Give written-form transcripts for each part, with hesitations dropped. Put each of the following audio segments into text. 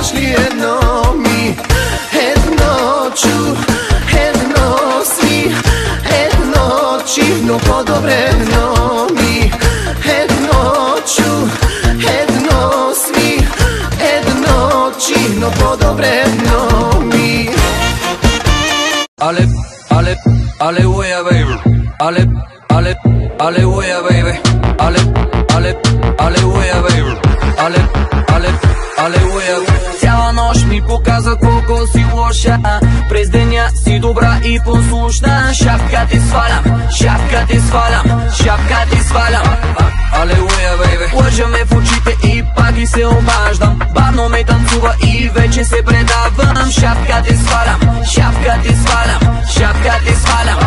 Знаеш ли едно ми, едно чу, едно си, едно чи, но по-добре едно ми, едно чу, едно си, едно чи, но по-добре едно ми. Aleluya, baby. Aleluya, baby. Aleluya, baby. Aleluya. Цяла нощ ми показа колко си лоша, през деня си добра и послушна. Шапка ти свалям, шапка ти свалям, шапка ти свалям. Алелуя, бейбе. Лъжа ме в очите и пак и се обаждам. Бавно ме танцува и вече се предавам. Шапка ти свалям, шапка ти свалям, шапка ти свалям.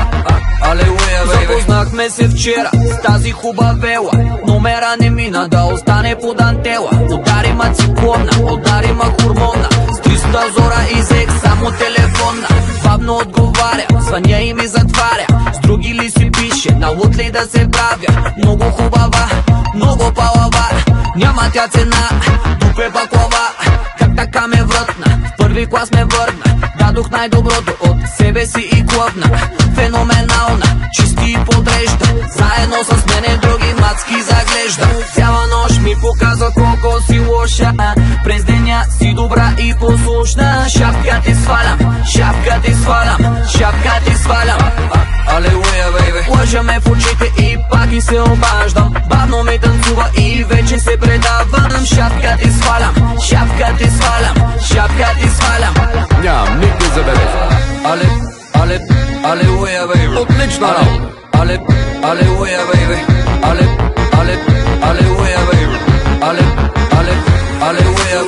Алелуя, бейбе. Запознахме се вчера с тази хубавела, номера не мина да остане по дантела. Удари ма циклонна, удари ма хормонна, с 300 зора изек само телефонна. Бавно отговаря, звъня и ми затваря. С други ли си пише, на луд ли да се правя? Много хубава, много палава, няма тя цена, дупе баклава. Как така ме врътна, в първи клас ме върна. Дадох най-доброто от себе си и клъвна. Феноменална, чисти и подрежда, заедно с мене други мацки заглежда. Цяла нощ ми показва колко си лоша, през деня си добра и послушна. Шапка ти свалям, шапка ти свалям, шапка ти свалям. Алелуя, бейбе. Лъжа ме в очите и пак и се обаждам. Бавно ми танцува и вече се предавам. Шапка ти свалям, шапка ти свалям, шапка ти свалям. Нямам никакви забележки. Алелуя, бейбе. Отлична работа. Алелуя, бейбе. Алелуя, бейбе. Алелуя.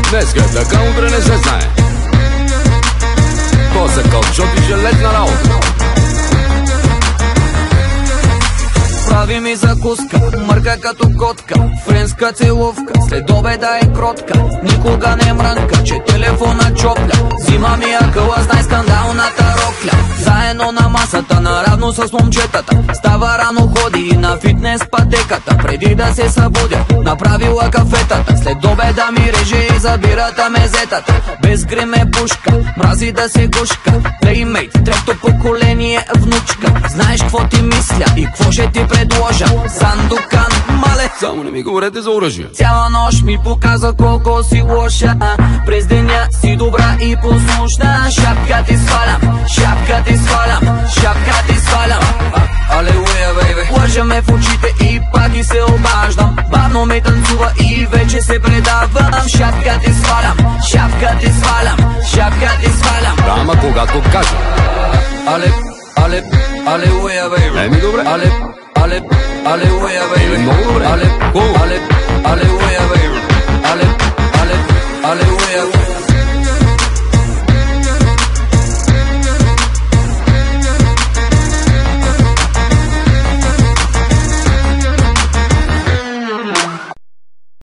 Днеска е така, утре не се знае. Коса кълчот и железна работа. Прави ми закуска, мърка като котка, френска целувка, след обеда е кротка. Никога не мрънка, че телефона чопля. Взима ми акъла с най-скандалната рокля. Заедно на масата, наравно с момчетата. Става рано, ходи и на фитнес пътеката. Преди да се събудя, направила кафетата. След обеда ми реже и забирата мезетата. Без грим е пушка, мрази да се гушка. Плеймейт, трето поколение внучка. Знаеш какво ти мисля и какво ще ти предложа. Сандукан, мале. Само не ми говорете за оръжие. Цяла нощ ми показа колко си лоша, през деня си добра и послушна. Шапка ти свалям, шапка ти свалям, шапка ти свалям. Алелуя, бейбе. Лъжа ме в очите и пак и се обаждам. Бавно ме танцува и вече се предавам. Шапка ти свалям, шапка ти свалям, шапка ти свалям. Ама когато кажа. Алелуя, бейбе. Еми добре. Алелуя, бейбе. Много добре. Алелуя, бейбе. Алелуя.